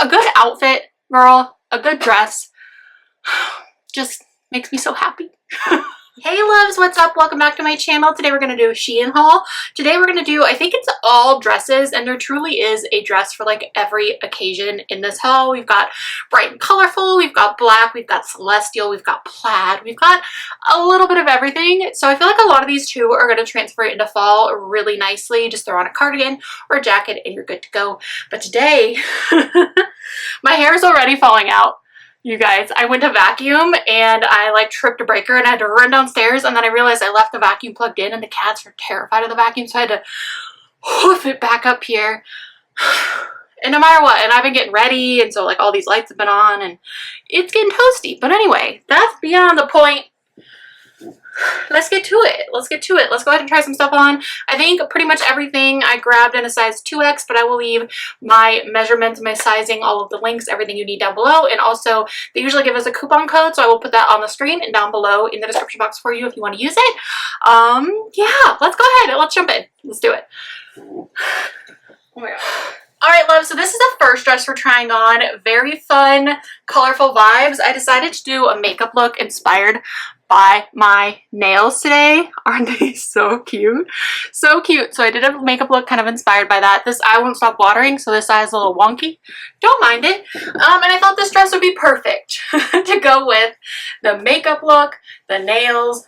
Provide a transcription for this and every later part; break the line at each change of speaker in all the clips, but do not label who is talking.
a good outfit, girl, a good dress just makes me so happy. Hey loves, what's up? Welcome back to my channel. Today we're going to do a SHEIN haul. Today we're going to do, I think it's all dresses, and there truly is a dress for like every occasion in this haul. We've got bright and colorful, we've got black, we've got celestial, we've got plaid, we've got a little bit of everything. So I feel like a lot of these too are going to transfer into fall really nicely. Just throw on a cardigan or a jacket and you're good to go. But today, my hair is already falling out. You guys, I went to vacuum and I like tripped a breaker and I had to run downstairs, and then I realized I left the vacuum plugged in and the cats are terrified of the vacuum, so I had to hoof it back up here. And no matter what, and I've been getting ready, and so like all these lights have been on and it's getting toasty. But anyway, that's beyond the point. Let's get to it. Let's get to it. Let's go ahead and try some stuff on. I think pretty much everything I grabbed in a size 2X, but I will leave my measurements, my sizing, all of the links, everything you need down below. And also, they usually give us a coupon code, so I will put that on the screen and down below in the description box for you if you want to use it. Yeah, let's go ahead and let's jump in. Let's do it. Oh my god. Alright, love, so this is the first dress we're trying on. Very fun, colorful vibes. I decided to do a makeup look inspired by my nails today. Aren't they so cute? So cute. So I did a makeup look kind of inspired by that. This eye won't stop watering, so this eye is a little wonky. Don't mind it. And I thought this dress would be perfect to go with the makeup look, the nails.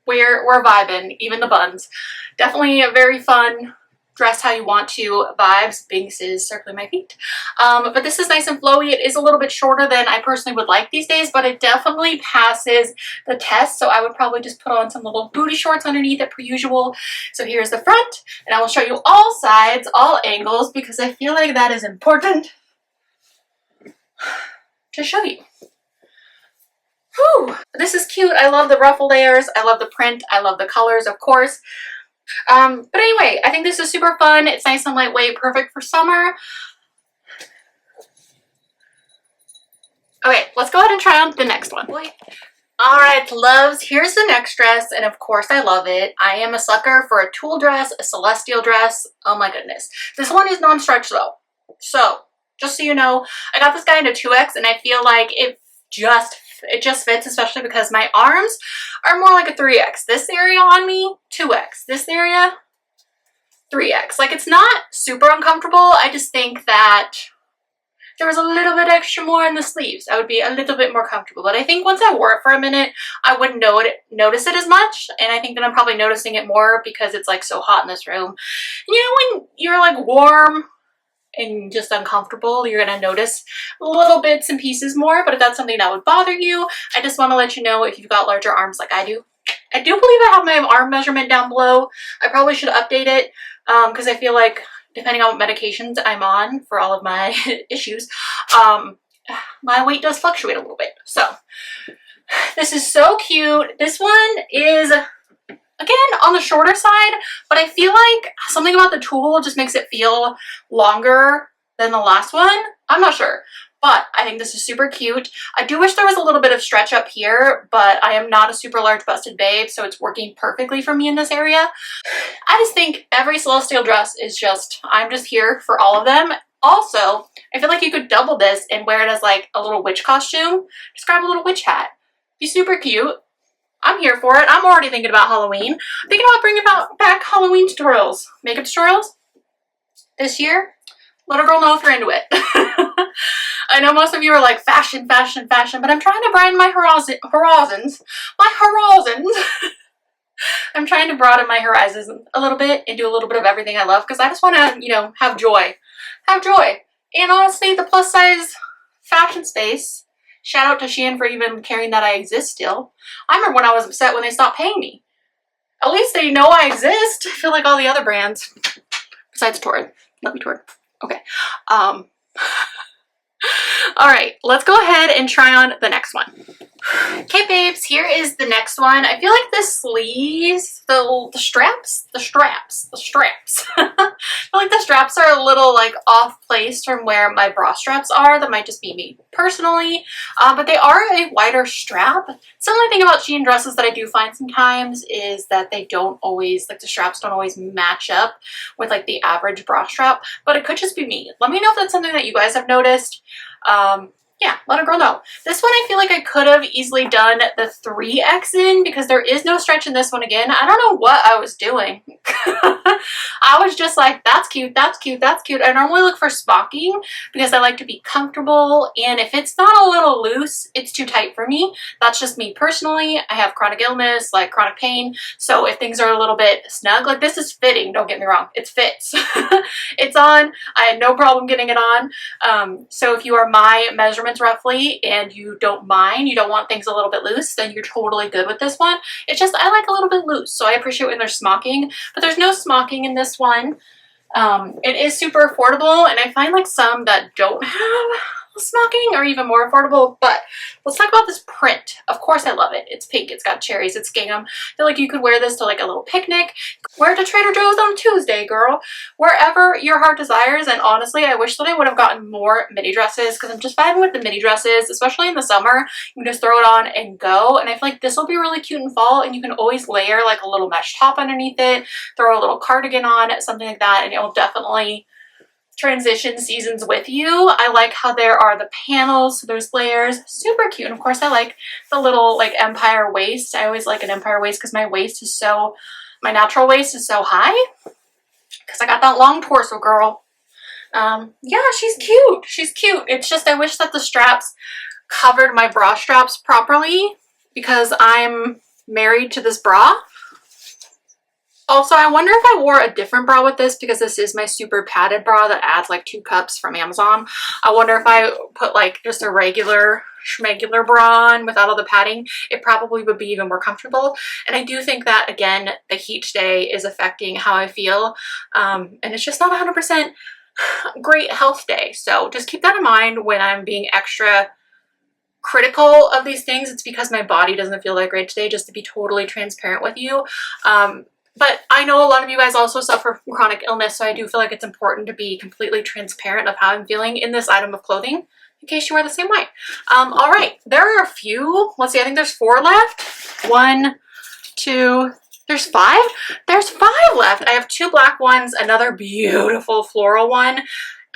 We're vibing, even the buns. Definitely a very fun dress how you want to vibes. Binks is circling my feet. But this is nice and flowy. It is a little bit shorter than I personally would like these days, but it definitely passes the test. So I would probably just put on some little booty shorts underneath it per usual. So here's the front, and I will show you all sides, all angles, because I feel like that is important to show you. Whew. This is cute. I love the ruffle layers. I love the print. I love the colors, of course. But anyway, I think this is super fun. It's nice and lightweight, perfect for summer. Okay, let's go ahead and try on the next one. Alright, loves, here's the next dress, and of course I love it. I am a sucker for a tulle dress, a celestial dress. Oh my goodness. This one is non-stretch though. So, just so you know, I got this guy in a 2X, and I feel like it just fits, especially because my arms are more like a 3X. This area on me, 2X. This area, 3X. Like, it's not super uncomfortable. I just think that if there was a little bit extra more in the sleeves, I would be a little bit more comfortable. But I think once I wore it for a minute, I wouldn't notice it as much. And I think that I'm probably noticing it more because it's like so hot in this room. You know, when you're like warm and just uncomfortable, you're gonna notice little bits and pieces more. But if that's something that would bother you, I just want to let you know, if you've got larger arms like I do believe I have my arm measurement down below. I probably should update it because I feel like depending on what medications I'm on for all of my issues, my weight does fluctuate a little bit. So this is so cute. This one is, again, on the shorter side, but I feel like something about the tulle just makes it feel longer than the last one. I'm not sure, but I think this is super cute. I do wish there was a little bit of stretch up here, but I am not a super large busted babe, so it's working perfectly for me in this area. I just think every celestial dress is just, I'm just here for all of them. Also, I feel like you could double this and wear it as like a little witch costume. Just grab a little witch hat. Be super cute. I'm here for it. I'm already thinking about Halloween. I'm thinking about bringing back Halloween tutorials. Makeup tutorials this year. Let a girl know if you're into it. I know most of you are like fashion, fashion, fashion, but I'm trying to broaden my horizons. I'm trying to broaden my horizons a little bit and do a little bit of everything I love, because I just want to, you know, have joy. Have joy. And honestly, the plus size fashion space, shout out to SHEIN for even caring that I exist still. I remember when I was upset when they stopped paying me. At least they know I exist. I feel like all the other brands, besides Torrid. Let me Torrid. Okay. All right, let's go ahead and try on the next one. Okay, babes, here is the next one. I feel like the sleeves, the straps, I feel like the straps are a little like off place from where my bra straps are. That might just be me personally, but they are a wider strap. The only thing about Shein dresses that I do find sometimes is that they don't always, like the straps don't always match up with like the average bra strap, but it could just be me. Let me know if that's something that you guys have noticed. Yeah, let a girl know. This one I feel like I could have easily done the 3X in because there is no stretch in this one again. I don't know what I was doing. I was just like, that's cute, that's cute, that's cute. I normally look for smocking because I like to be comfortable, and if it's not a little loose, it's too tight for me. That's just me personally. I have chronic illness, like chronic pain, so if things are a little bit snug, like this is fitting, don't get me wrong, it fits. It's on. I had no problem getting it on. So if you are my measurement roughly and you don't mind, you don't want things a little bit loose, then you're totally good with this one. It's just I like a little bit loose, so I appreciate when there's smocking, but there's no smocking in this one. It is super affordable, and I find like some that don't have smocking are even more affordable. But let's talk about this print. Of course I love it. It's pink, it's got cherries, it's gingham. I feel like you could wear this to like a little picnic. Wear it to Trader Joe's on Tuesday, girl. Wherever your heart desires. And honestly, I wish that I would have gotten more midi dresses because I'm just vibing with the midi dresses, especially in the summer. You can just throw it on and go. And I feel like this will be really cute in fall, and you can always layer like a little mesh top underneath it, throw a little cardigan on, something like that, and it will definitely transition seasons with you. I like how there are the panels, so there's layers, super cute. And of course I like the little like empire waist. I always like an empire waist because my waist is so, my natural waist is so high because I got that long torso, girl. Yeah, she's cute. She's cute. It's just I wish that the straps covered my bra straps properly because I'm married to this bra. Also, I wonder if I wore a different bra with this because this is my super padded bra that adds like 2 cups from Amazon. I wonder if I put like just a regular schmegular bra on without all the padding, it probably would be even more comfortable. And I do think that, again, the heat today is affecting how I feel. And it's just not 100% great health day. So just keep that in mind when I'm being extra critical of these things. It's because my body doesn't feel that great today, just to be totally transparent with you. But I know a lot of you guys also suffer from chronic illness, so I do feel like it's important to be completely transparent of how I'm feeling in this item of clothing, in case you are the same way. All right, there are a few. Let's see, I think there's 4 left. 1, 2, there's 5? There's 5 left. I have 2 black ones, another beautiful floral one,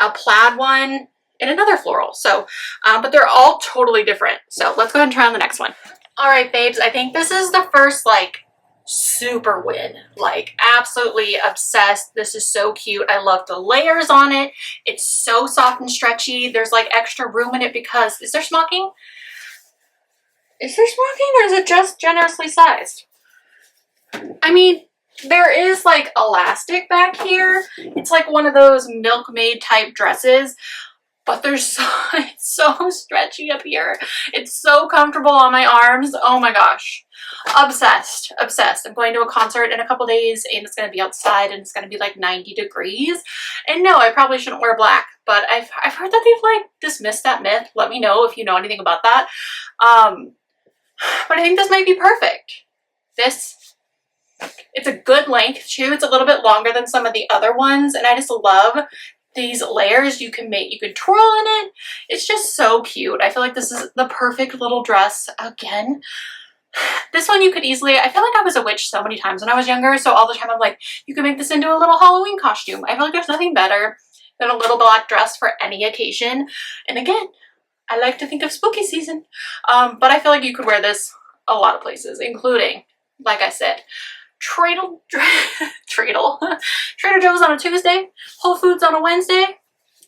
a plaid one, and another floral. So, but they're all totally different. So let's go ahead and try on the next one. All right, babes, I think this is the first like super win, like absolutely obsessed. This is so cute. I love the layers on it. It's so soft and stretchy. There's like extra room in it because, is there smocking? Is there smocking, or is it just generously sized? I mean, there is like elastic back here. It's like one of those MILKMAID type dresses, but there's it's so stretchy up here. It's so comfortable on my arms. Oh my gosh. Obsessed. Obsessed. I'm going to a concert in a couple days, and it's going to be outside, and it's going to be like 90 degrees. And no, I probably shouldn't wear black, but I've heard that they've like dismissed that myth. Let me know if you know anything about that. But I think this might be perfect. It's a good length too. It's a little bit longer than some of the other ones, and I just love these layers you can make. You can twirl in it. It's just so cute. I feel like this is the perfect little dress. Again, this one you could easily, I feel like I was a witch so many times when I was younger, so all the time I'm like, you can make this into a little Halloween costume. I feel like there's nothing better than a little black dress for any occasion. And again, I like to think of spooky season, but I feel like you could wear this a lot of places, including, like I said, Trader Joe's on a Tuesday, Whole Foods on a Wednesday.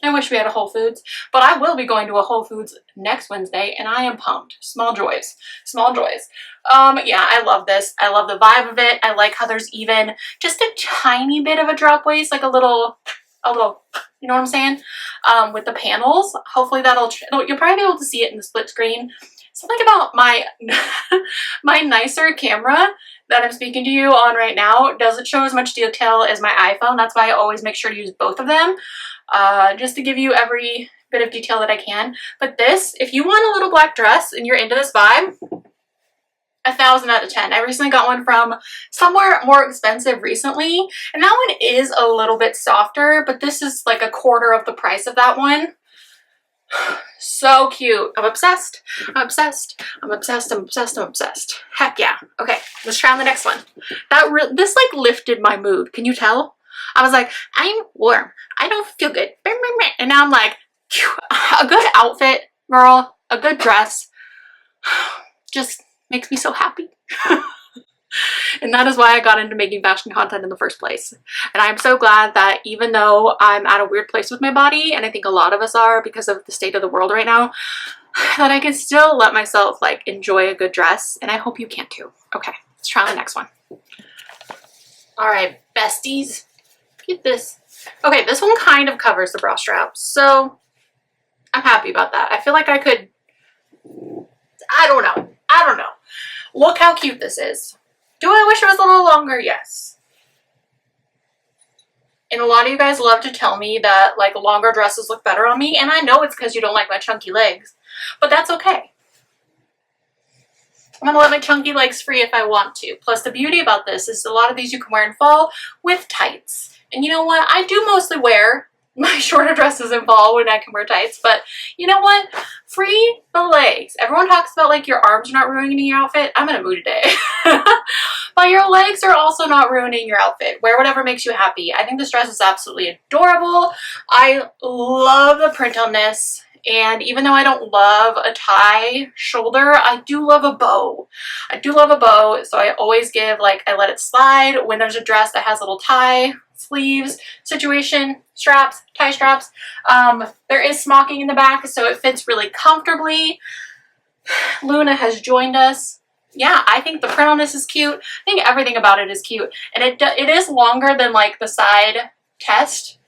I wish we had a Whole Foods, but I will be going to a Whole Foods next Wednesday, and I am pumped. Small joys. Small joys. Yeah, I love this. I love the vibe of it. I like how there's even just a tiny bit of a drop waist, like a little, you know what I'm saying? With the panels. Hopefully you'll probably be able to see it in the split screen. Something about my nicer camera that I'm speaking to you on right now doesn't show as much detail as my iPhone. That's why I always make sure to use both of them, just to give you every bit of detail that I can. But this, if you want a little black dress and you're into this vibe, 1,000 out of 10. I recently got one from somewhere more expensive recently, and that one is a little bit softer, but this is like a quarter of the price of that one. So cute. I'm obsessed. I'm obsessed. I'm obsessed. I'm obsessed. I'm obsessed. Heck yeah. Okay, let's try on the next one. This like lifted my mood. Can you tell? I was like, I'm warm. I don't feel good. And now I'm like, phew, a good outfit, girl, a good dress just makes me so happy. And that is why I got into making fashion content in the first place. And I'm so glad that even though I'm at a weird place with my body, and I think a lot of us are because of the state of the world right now, that I can still let myself like enjoy a good dress. And I hope you can too. Okay, let's try on the next one. All right, besties, get this. Okay, this one kind of covers the bra strap, so I'm happy about that. I feel like I could, I don't know. Look how cute this is. Do I wish it was a little longer? Yes. And a lot of you guys love to tell me that like longer dresses look better on me, and I know it's because you don't like my chunky legs, but that's okay. I'm gonna let my chunky legs free if I want to. Plus the beauty about this is a lot of these you can wear in fall with tights. And you know what? I do mostly wear my shorter dresses in fall when I can wear tights, but you know what? Free the legs. Everyone talks about like your arms are not ruining your outfit. I'm in a mood today. But your legs are also not ruining your outfit. Wear whatever makes you happy. I think this dress is absolutely adorable. I love the print on this. And even though I don't love a tie shoulder, I do love a bow. I do love a bow, so I always give like, I let it slide when there's a dress that has little tie sleeves situation, straps, tie straps. There is smocking in the back, so it fits really comfortably. Luna has joined us. Yeah, I think the print on this is cute. I think everything about it is cute. And it is longer than like the side test.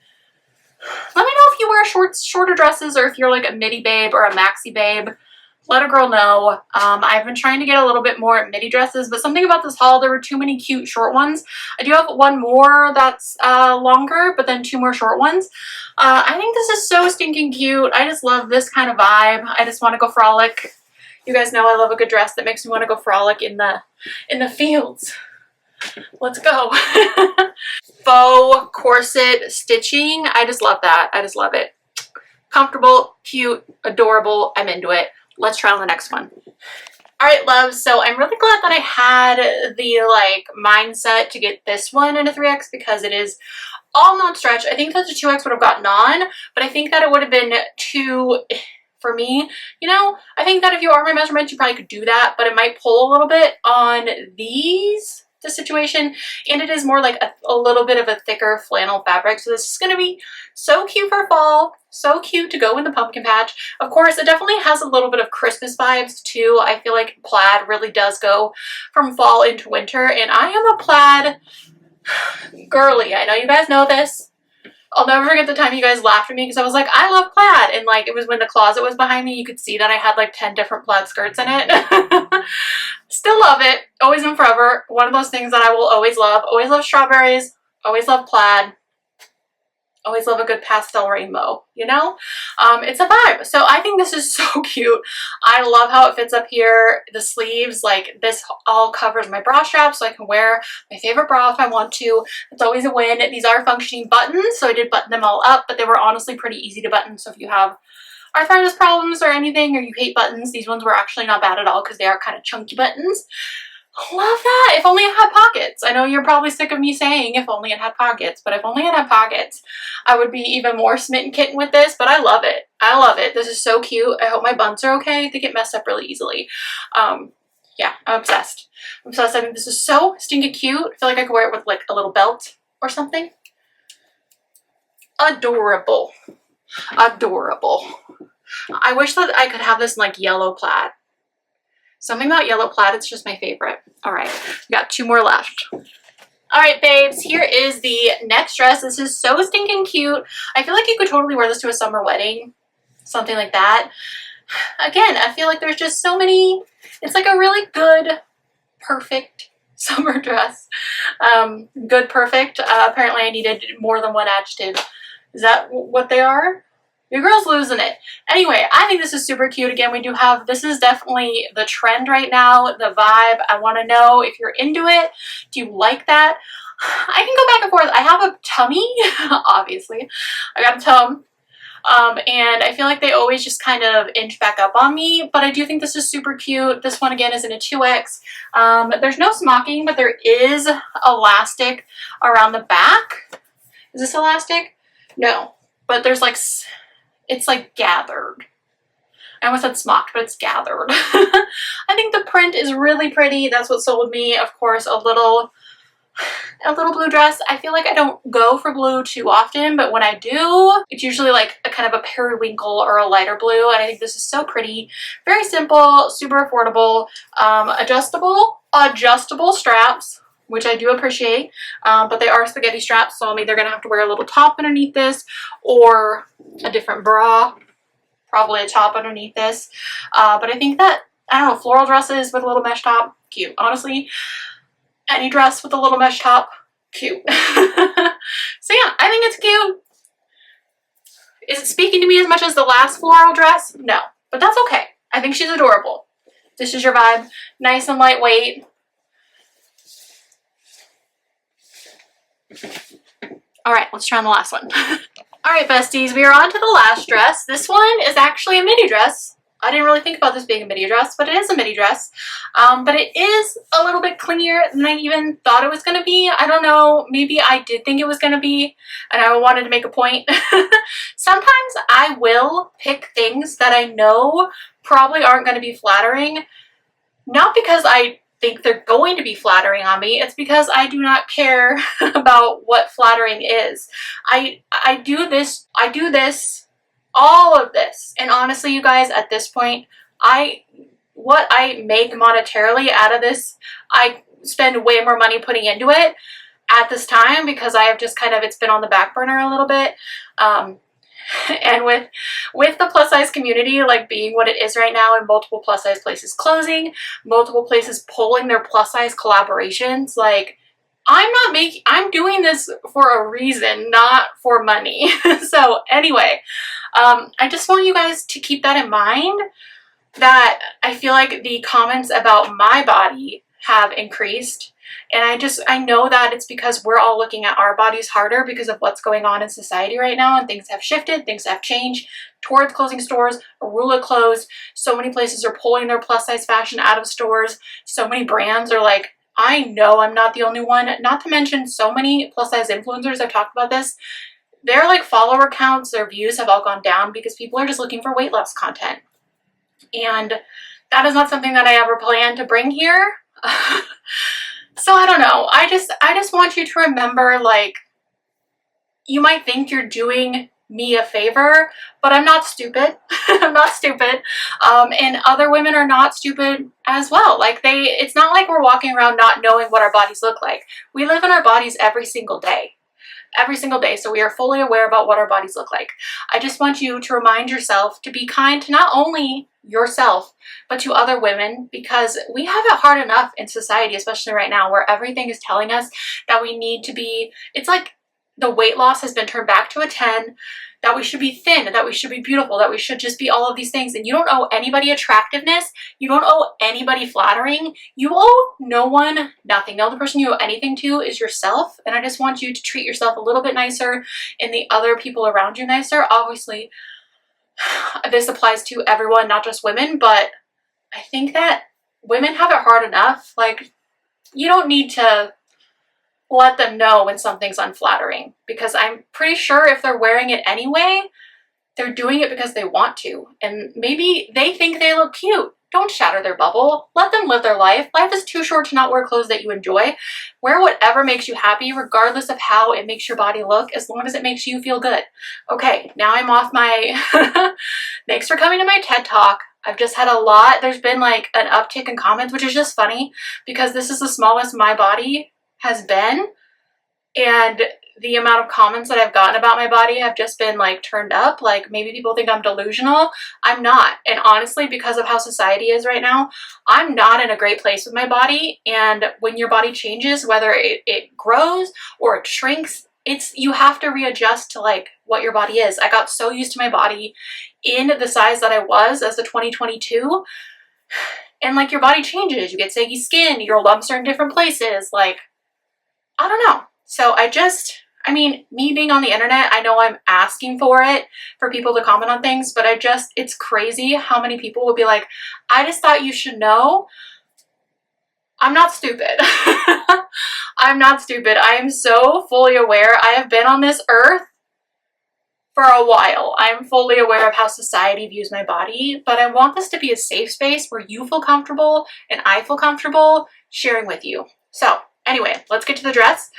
Let me know if you wear shorter dresses, or if you're like a midi babe or a maxi babe. Let a girl know. I've been trying to get a little bit more midi dresses, but something about this haul, there were too many cute short ones. I do have one more that's longer, but then 2 more short ones. I think this is so stinking cute. I just love this kind of vibe. I just want to go frolic. You guys know I love a good dress that makes me want to go frolic in the fields. Let's go. Faux corset stitching. I just love that. I just love it. Comfortable, cute, adorable. I'm into it. Let's try on the next one. All right, loves. So I'm really glad that I had the like mindset to get this one in a 3X because it is all non-stretch. I think that the 2X would have gotten on, but I think that it would have been too, for me, you know, I think that if you are my measurements, you probably could do that, but it might pull a little bit on this situation, and it is more like a little bit of a thicker flannel fabric, so this is going to be so cute for fall, so cute to go in the pumpkin patch. Of course, it definitely has a little bit of Christmas vibes too. I feel like plaid really does go from fall into winter, and I am a plaid girly. I know you guys know this. I'll never forget the time you guys laughed at me because I was like, I love plaid. And like, it was when the closet was behind me, you could see that I had like 10 different plaid skirts in it. Still love it. Always and forever. One of those things that I will always love. Always love strawberries. Always love plaid. Always love a good pastel rainbow, you know? It's a vibe. So I think this is so cute. I love how it fits up here. The sleeves, like this all covers my bra strap so I can wear my favorite bra if I want to. It's always a win. These are functioning buttons, so I did button them all up, but they were honestly pretty easy to button. So if you have arthritis problems or anything, or you hate buttons, these ones were actually not bad at all because they are kind of chunky buttons. Love that. If only it had pockets. I know you're probably sick of me saying if only it had pockets, but if only it had pockets, I would be even more smitten kitten with this, but I love it. I love it. This is so cute. I hope my buns are okay. They get messed up really easily. Yeah, I'm obsessed. I'm obsessed. I think this is so stinking cute. I feel like I could wear it with like a little belt or something. Adorable. Adorable. I wish that I could have this in like yellow plaid. Something about yellow plaid, it's just my favorite. All right, we got 2 more left. All right, babes, here is the next dress. This is so stinking cute. I feel like you could totally wear this to a summer wedding, something like that. Again, I feel like there's just so many, it's like a really good, perfect summer dress. Good, perfect. Apparently I needed more than one adjective. Is that what they are? Your girl's losing it. Anyway, I think this is super cute. Again, we do have, this is definitely the trend right now, the vibe. I want to know if you're into it. Do you like that? I can go back and forth. I have a tummy, obviously. I got a tum. And I feel like they always just kind of inch back up on me, but I do think this is super cute. This one again is in a 2X. There's no smocking, but there is elastic around the back. Is this elastic? No, but there's like, it's like gathered. I almost said smocked, but it's gathered. I think the print is really pretty. That's what sold me. Of course, a little blue dress. I feel like I don't go for blue too often, but when I do, it's usually like a kind of a periwinkle or a lighter blue, and I think this is so pretty. Very simple, super affordable, adjustable straps, which I do appreciate, but they are spaghetti straps, so I'm either gonna have to wear a little top underneath this or a different bra, probably a top underneath this, but I think that, I don't know, floral dresses with a little mesh top, cute. Honestly, any dress with a little mesh top, cute. So yeah, I think it's cute. Is it speaking to me as much as the last floral dress? No, but that's okay. I think she's adorable. This is your vibe. Nice and lightweight. All right, let's try on the last one. All right, besties, we are on to the last dress. This one is actually a midi dress. I didn't really think about this being a midi dress, but it is a midi dress. But it is a little bit clingier than I even thought it was going to be. I don't know, maybe I did think it was going to be, and I wanted to make a point. Sometimes I will pick things that I know probably aren't going to be flattering, not because I think they're going to be flattering on me, it's because I do not care about what flattering is. I do this, all of this, and honestly, you guys, at this point, what I make monetarily out of this, I spend way more money putting into it at this time because I have just kind of, it's been on the back burner a little bit. And with the plus size community like being what it is right now, and multiple plus size places closing, multiple places pulling their plus size collaborations, like I'm doing this for a reason, not for money. So anyway, I just want you guys to keep that in mind, that I feel like the comments about my body have increased. And I know that it's because we're all looking at our bodies harder because of what's going on in society right now, and things have shifted, things have changed towards closing stores. Arula closed. So many places are pulling their plus size fashion out of stores. So many brands are like, I know I'm not the only one. Not to mention so many plus size influencers, I've talked about this, their like follower counts, their views have all gone down because people are just looking for weight loss content. And that is not something that I ever planned to bring here. So I don't know. I just want you to remember, like, you might think you're doing me a favor, but I'm not stupid. I'm not stupid. And other women are not stupid as well. Like it's not like we're walking around not knowing what our bodies look like. We live in our bodies every single day. Every single day. So we are fully aware about what our bodies look like. I just want you to remind yourself to be kind to not only yourself, but to other women, because we have it hard enough in society, especially right now, where everything is telling us that we need to be, it's like the weight loss has been turned back to a 10, that we should be thin, that we should be beautiful, that we should just be all of these things. And you don't owe anybody attractiveness. You don't owe anybody flattering. You owe no one nothing. The only person you owe anything to is yourself. And I just want you to treat yourself a little bit nicer and the other people around you nicer. Obviously, this applies to everyone, not just women, but I think that women have it hard enough. Like, you don't need to let them know when something's unflattering, because I'm pretty sure if they're wearing it anyway, they're doing it because they want to, and maybe they think they look cute. Don't shatter their bubble. Let them live their life. Life is too short to not wear clothes that you enjoy. Wear whatever makes you happy, regardless of how it makes your body look, as long as it makes you feel good. Okay, now I'm off my... Thanks for coming to my TED Talk. I've just had a lot. There's been like an uptick in comments, which is just funny because this is the smallest my body has been, and the amount of comments that I've gotten about my body have just been like turned up. Like, maybe people think I'm delusional. I'm not. And honestly, because of how society is right now, I'm not in a great place with my body. And when your body changes, whether it grows or it shrinks, you have to readjust to like what your body is. I got so used to my body in the size that I was as a 2022, and like your body changes, you get saggy skin, your lumps are in different places, like I don't know. So I mean, me being on the internet, I know I'm asking for it, for people to comment on things, but it's crazy how many people would be like, I just thought you should know. I'm not stupid. I'm not stupid. I am so fully aware. I have been on this earth for a while. I'm fully aware of how society views my body, but I want this to be a safe space where you feel comfortable and I feel comfortable sharing with you. So anyway, let's get to the dress.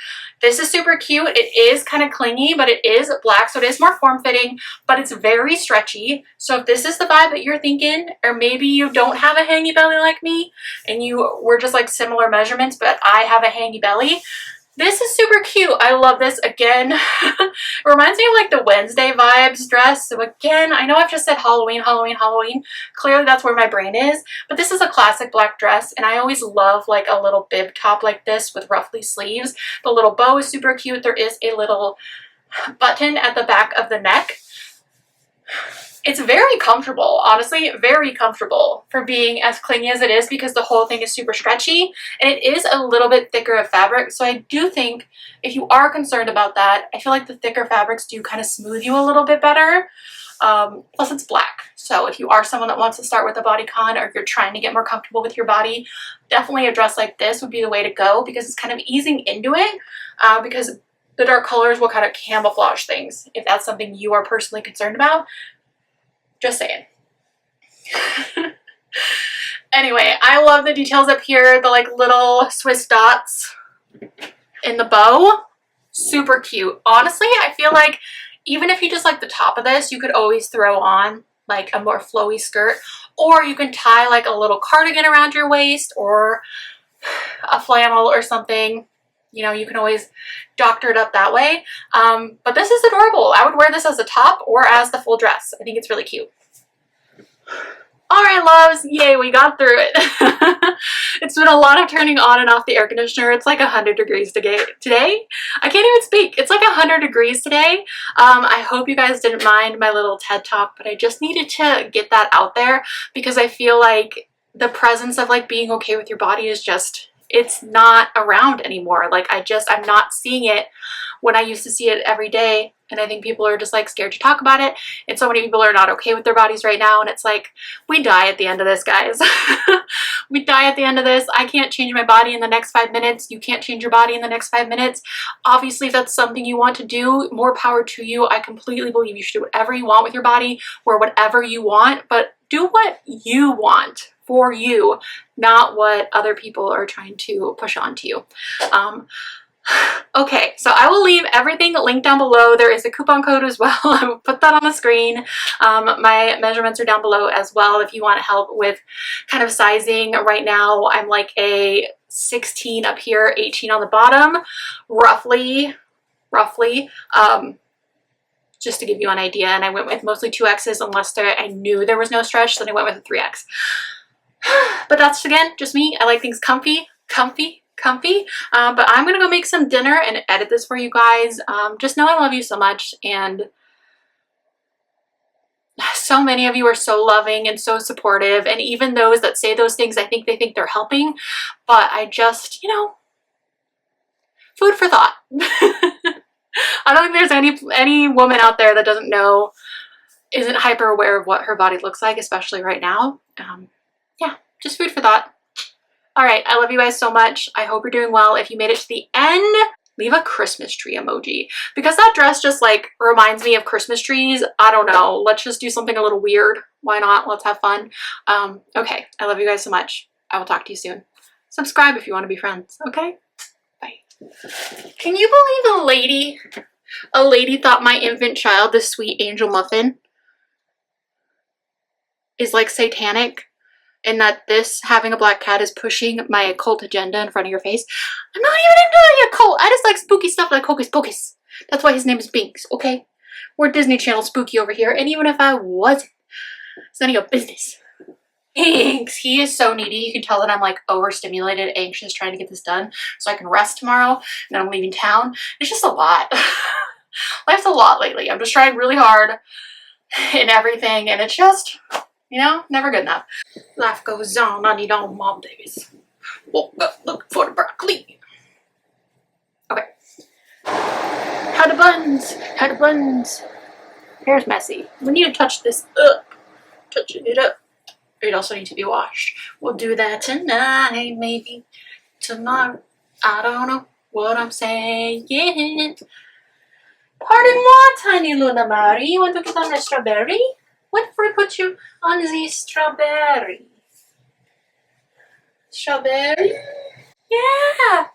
This is super cute. It is kind of clingy, but it is black, so it is more form-fitting, but it's very stretchy. So if this is the vibe that you're thinking, or maybe you don't have a hangy belly like me, and we're just like similar measurements, but I have a hangy belly, this is super cute. I love this. Again, it reminds me of like the Wednesday vibes dress. So again, I know I've just said Halloween, Halloween, Halloween. Clearly that's where my brain is, but this is a classic black dress, and I always love like a little bib top like this with ruffly sleeves. The little bow is super cute. There is a little button at the back of the neck. It's very comfortable, honestly, very comfortable for being as clingy as it is, because the whole thing is super stretchy and it is a little bit thicker of fabric. So I do think if you are concerned about that, I feel like the thicker fabrics do kind of smooth you a little bit better. Plus it's black. So if you are someone that wants to start with a bodycon, or if you're trying to get more comfortable with your body, definitely a dress like this would be the way to go, because it's kind of easing into it, because the dark colors will kind of camouflage things if that's something you are personally concerned about. Just saying. Anyway, I love the details up here, the like little Swiss dots in the bow. Super cute. Honestly, I feel like even if you just like the top of this, you could always throw on like a more flowy skirt, or you can tie like a little cardigan around your waist, or a flannel or something. You know, you can always doctor it up that way. But this is adorable. I would wear this as a top or as the full dress. I think it's really cute. All right, loves. Yay, we got through it. It's been a lot of turning on and off the air conditioner. It's like 100 degrees today. I can't even speak. It's like 100 degrees today. I hope you guys didn't mind my little TED talk, but I just needed to get that out there, because I feel like the presence of like being okay with your body is just, it's not around anymore. Like I'm not seeing it when I used to see it every day. And I think people are just like scared to talk about it. And so many people are not okay with their bodies right now. And it's like, we die at the end of this, guys. We die at the end of this. I can't change my body in the next 5 minutes. You can't change your body in the next 5 minutes. Obviously, if that's something you want to do, more power to you. I completely believe you should do whatever you want with your body, or whatever you want, but do what you want for you, not what other people are trying to push onto you. Okay, so I will leave everything linked down below. There is a coupon code as well. I will put that on the screen. My measurements are down below as well if you want help with kind of sizing. Right now I'm like a 16 up here, 18 on the bottom, roughly, just to give you an idea. And I went with mostly 2X's unless I knew there was no stretch, then I went with a 3X. But that's, again, just me. I like things comfy. But I'm gonna go make some dinner and edit this for you guys. Just know I love you so much, and so many of you are so loving and so supportive, and even those that say those things, I think they think they're helping, but I just, you know, food for thought. I don't think there's any woman out there that isn't hyper aware of what her body looks like, especially right now. Yeah, just food for thought. All right, I love you guys so much. I hope you're doing well. If you made it to the end, leave a Christmas tree emoji, because that dress just like reminds me of Christmas trees. I don't know. Let's just do something a little weird. Why not? Let's have fun. Okay, I love you guys so much. I will talk to you soon. Subscribe if you want to be friends. Okay, bye. Can you believe a lady thought my infant child, this sweet angel muffin, is like satanic? And that this, having a black cat, is pushing my occult agenda in front of your face. I'm not even into the occult. I just like spooky stuff like Hocus Pocus. That's why his name is Binks, okay? We're Disney Channel spooky over here. And even if I wasn't, it's none of your business. Thanks. He is so needy. You can tell that I'm like overstimulated, anxious, trying to get this done so I can rest tomorrow. And then I'm leaving town. It's just a lot. Life's a lot lately. I'm just trying really hard in everything, and it's just, you know, never good enough. Life goes on. I need all mom days. Woke up looking for the broccoli. Okay. How the buns? How the buns? Hair's messy. We need to touch this up. Touching it up. It also needs to be washed. We'll do that tonight, maybe tomorrow. I don't know what I'm saying. Pardon what, tiny Luna Mari? You want to get on the strawberry? What if we put you on the strawberry? Strawberry? Yeah!